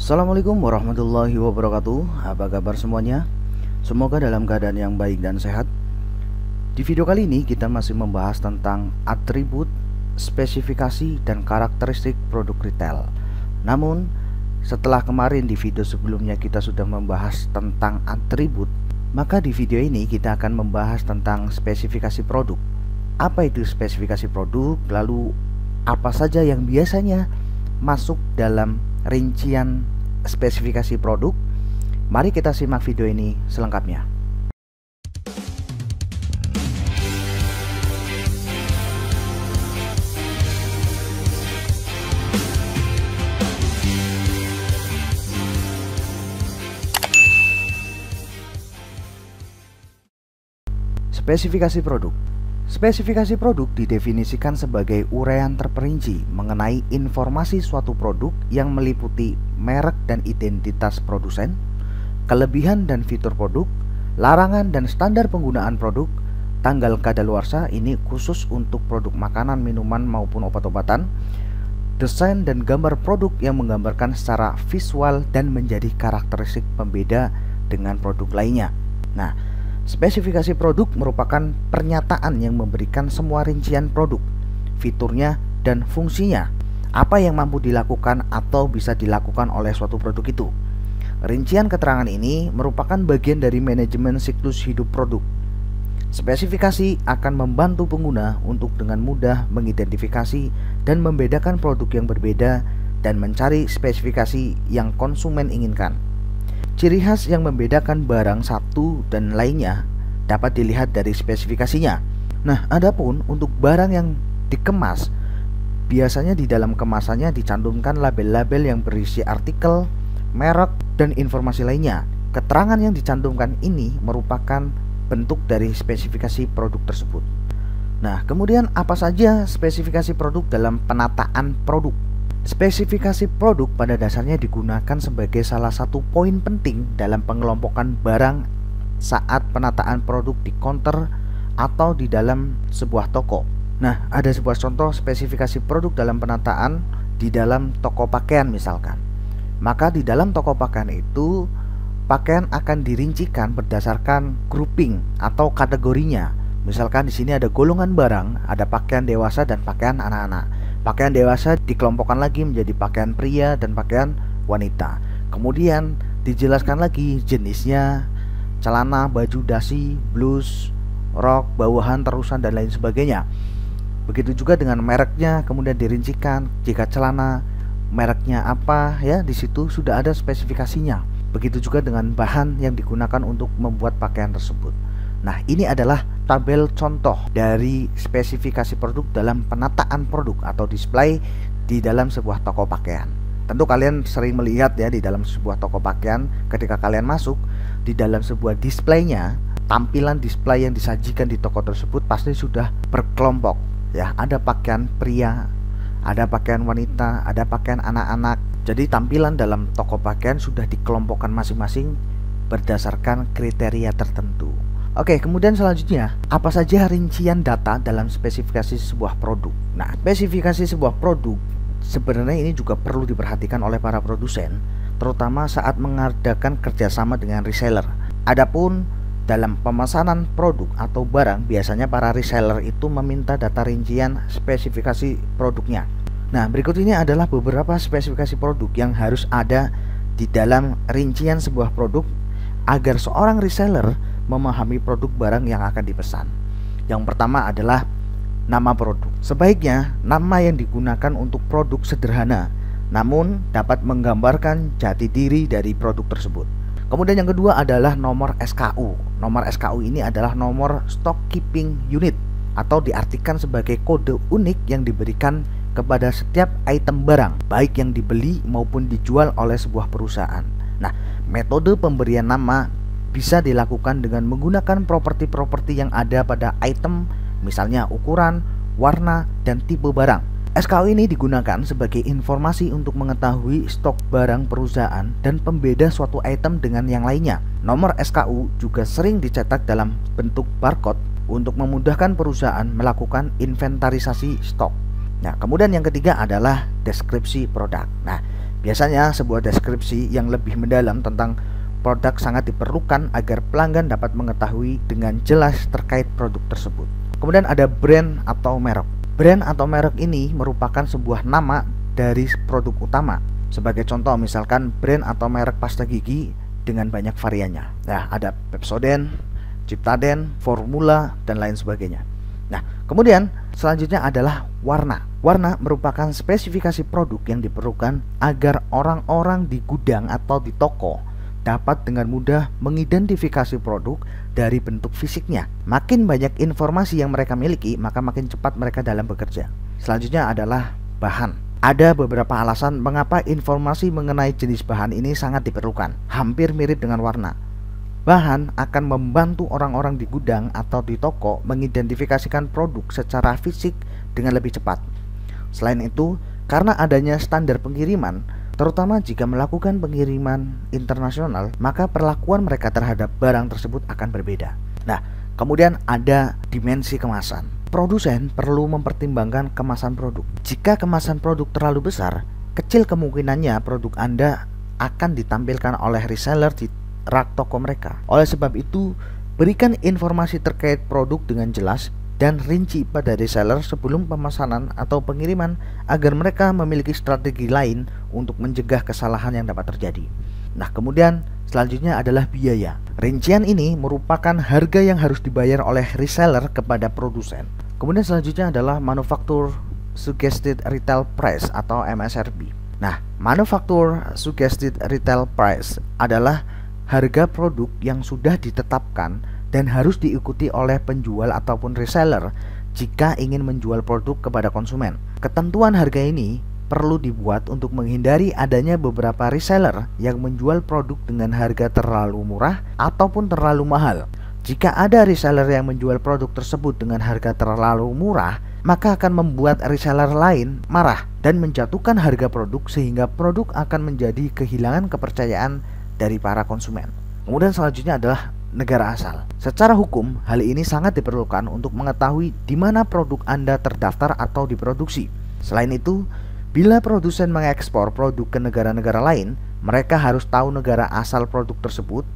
Assalamualaikum warahmatullahi wabarakatuh. Apa kabar semuanya? Semoga dalam keadaan yang baik dan sehat. Di video kali ini kita masih membahas tentang atribut, spesifikasi, dan karakteristik produk retail. Namun setelah kemarin di video sebelumnya kita sudah membahas tentang atribut, maka di video ini kita akan membahas tentang spesifikasi produk. Apa itu spesifikasi produk? Lalu apa saja yang biasanya masuk dalam rincian spesifikasi produk? Mari kita simak video ini selengkapnya. Spesifikasi produk. Spesifikasi produk didefinisikan sebagai uraian terperinci mengenai informasi suatu produk yang meliputi merek dan identitas produsen, kelebihan dan fitur produk, larangan dan standar penggunaan produk, tanggal kadaluarsa ini khusus untuk produk makanan, minuman maupun obat-obatan, desain dan gambar produk yang menggambarkan secara visual dan menjadi karakteristik pembeda dengan produk lainnya. Nah, spesifikasi produk merupakan pernyataan yang memberikan semua rincian produk, fiturnya, dan fungsinya. Apa yang mampu dilakukan atau bisa dilakukan oleh suatu produk itu. Rincian keterangan ini merupakan bagian dari manajemen siklus hidup produk. Spesifikasi akan membantu pengguna untuk dengan mudah mengidentifikasi dan membedakan produk yang berbeda dan mencari spesifikasi yang konsumen inginkan. Ciri khas yang membedakan barang satu dan lainnya dapat dilihat dari spesifikasinya. Nah, adapun untuk barang yang dikemas, biasanya di dalam kemasannya dicantumkan label-label yang berisi artikel, merek, dan informasi lainnya. Keterangan yang dicantumkan ini merupakan bentuk dari spesifikasi produk tersebut. Nah, kemudian apa saja spesifikasi produk dalam penataan produk? Spesifikasi produk pada dasarnya digunakan sebagai salah satu poin penting dalam pengelompokan barang saat penataan produk di counter atau di dalam sebuah toko. Nah, ada sebuah contoh spesifikasi produk dalam penataan di dalam toko pakaian misalkan. Maka di dalam toko pakaian itu pakaian akan dirincikan berdasarkan grouping atau kategorinya. Misalkan di sini ada golongan barang, ada pakaian dewasa dan pakaian anak-anak. Pakaian dewasa dikelompokkan lagi menjadi pakaian pria dan pakaian wanita. Kemudian dijelaskan lagi jenisnya, celana, baju dasi, blus, rok, bawahan, terusan, dan lain sebagainya. Begitu juga dengan mereknya, kemudian dirincikan jika celana mereknya apa, ya di situ sudah ada spesifikasinya. Begitu juga dengan bahan yang digunakan untuk membuat pakaian tersebut. Nah, ini adalah tabel contoh dari spesifikasi produk dalam penataan produk atau display di dalam sebuah toko pakaian. Tentu kalian sering melihat ya di dalam sebuah toko pakaian, ketika kalian masuk di dalam sebuah displaynya, tampilan display yang disajikan di toko tersebut pasti sudah berkelompok ya. Ada pakaian pria, ada pakaian wanita, ada pakaian anak-anak. Jadi tampilan dalam toko pakaian sudah dikelompokkan masing-masing berdasarkan kriteria tertentu. Oke, kemudian selanjutnya, apa saja rincian data dalam spesifikasi sebuah produk? Nah, spesifikasi sebuah produk sebenarnya ini juga perlu diperhatikan oleh para produsen, terutama saat mengadakan kerjasama dengan reseller. Adapun dalam pemesanan produk atau barang, biasanya para reseller itu meminta data rincian spesifikasi produknya. Nah, berikut ini adalah beberapa spesifikasi produk yang harus ada di dalam rincian sebuah produk agar seorang reseller memahami produk barang yang akan dipesan. Yang pertama adalah nama produk. Sebaiknya nama yang digunakan untuk produk sederhana, namun dapat menggambarkan jati diri dari produk tersebut. Kemudian yang kedua adalah nomor SKU. Nomor SKU ini adalah nomor stock keeping unit atau diartikan sebagai kode unik yang diberikan kepada setiap item barang, baik yang dibeli maupun dijual oleh sebuah perusahaan. Nah, metode pemberian nama bisa dilakukan dengan menggunakan properti-properti yang ada pada item, misalnya ukuran, warna, dan tipe barang. SKU ini digunakan sebagai informasi untuk mengetahui stok barang perusahaan dan pembeda suatu item dengan yang lainnya. Nomor SKU juga sering dicetak dalam bentuk barcode untuk memudahkan perusahaan melakukan inventarisasi stok. Nah, kemudian yang ketiga adalah deskripsi produk. Nah, Biasanya sebuah deskripsi yang lebih mendalam tentang produk sangat diperlukan agar pelanggan dapat mengetahui dengan jelas terkait produk tersebut. Kemudian ada brand atau merek. Brand atau merek ini merupakan sebuah nama dari produk utama. Sebagai contoh misalkan brand atau merek pasta gigi dengan banyak variannya. Nah, ada Pepsodent, Ciptaden, Formula, dan lain sebagainya. Nah, kemudian selanjutnya adalah warna. Warna merupakan spesifikasi produk yang diperlukan agar orang-orang di gudang atau di toko dapat dengan mudah mengidentifikasi produk dari bentuk fisiknya. Makin banyak informasi yang mereka miliki, maka makin cepat mereka dalam bekerja. Selanjutnya adalah bahan. Ada beberapa alasan mengapa informasi mengenai jenis bahan ini sangat diperlukan. Hampir mirip dengan warna. Bahan akan membantu orang-orang di gudang atau di toko mengidentifikasikan produk secara fisik dengan lebih cepat. Selain itu, karena adanya standar pengiriman, terutama jika melakukan pengiriman internasional, maka perlakuan mereka terhadap barang tersebut akan berbeda. Nah, kemudian ada dimensi kemasan. Produsen perlu mempertimbangkan kemasan produk. Jika kemasan produk terlalu besar, kecil kemungkinannya produk Anda akan ditampilkan oleh reseller di rak toko mereka. Oleh sebab itu, berikan informasi terkait produk dengan jelas dan rinci pada reseller sebelum pemesanan atau pengiriman agar mereka memiliki strategi lain untuk mencegah kesalahan yang dapat terjadi. Nah, kemudian selanjutnya adalah biaya. Rincian ini merupakan harga yang harus dibayar oleh reseller kepada produsen. Kemudian selanjutnya adalah Manufacturer Suggested Retail Price atau MSRP. Nah, Manufacturer Suggested Retail Price adalah harga produk yang sudah ditetapkan dan harus diikuti oleh penjual ataupun reseller jika ingin menjual produk kepada konsumen. Ketentuan harga ini perlu dibuat untuk menghindari adanya beberapa reseller yang menjual produk dengan harga terlalu murah ataupun terlalu mahal. Jika ada reseller yang menjual produk tersebut dengan harga terlalu murah, maka akan membuat reseller lain marah dan menjatuhkan harga produk sehingga produk akan menjadi kehilangan kepercayaan dari para konsumen. Kemudian selanjutnya adalah negara asal. Secara hukum, hal ini sangat diperlukan untuk mengetahui di mana produk Anda terdaftar atau diproduksi. Selain itu, bila produsen mengekspor produk ke negara-negara lain, mereka harus tahu negara asal produk tersebut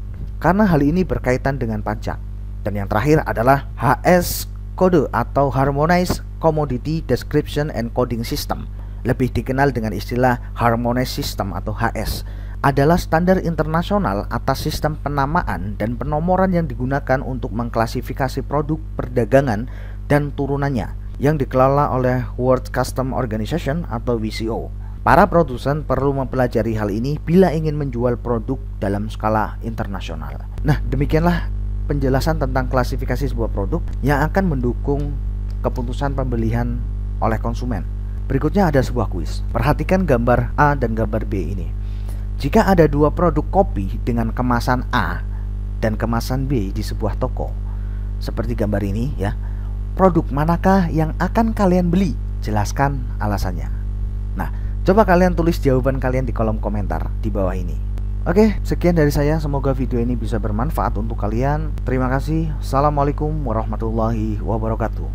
karena hal ini berkaitan dengan pajak. Dan yang terakhir adalah HS Code atau Harmonized Commodity Description and Coding System, lebih dikenal dengan istilah Harmonized System atau HS, adalah standar internasional atas sistem penamaan dan penomoran yang digunakan untuk mengklasifikasi produk perdagangan dan turunannya yang dikelola oleh World Customs Organization atau WCO. Para produsen perlu mempelajari hal ini bila ingin menjual produk dalam skala internasional. Nah, demikianlah penjelasan tentang klasifikasi sebuah produk yang akan mendukung keputusan pembelian oleh konsumen. Berikutnya ada sebuah kuis. Perhatikan gambar A dan gambar B ini. Jika ada dua produk kopi dengan kemasan A dan kemasan B di sebuah toko, seperti gambar ini ya, produk manakah yang akan kalian beli? Jelaskan alasannya. Nah, coba kalian tulis jawaban kalian di kolom komentar di bawah ini. Oke, sekian dari saya. Semoga video ini bisa bermanfaat untuk kalian. Terima kasih. Assalamualaikum warahmatullahi wabarakatuh.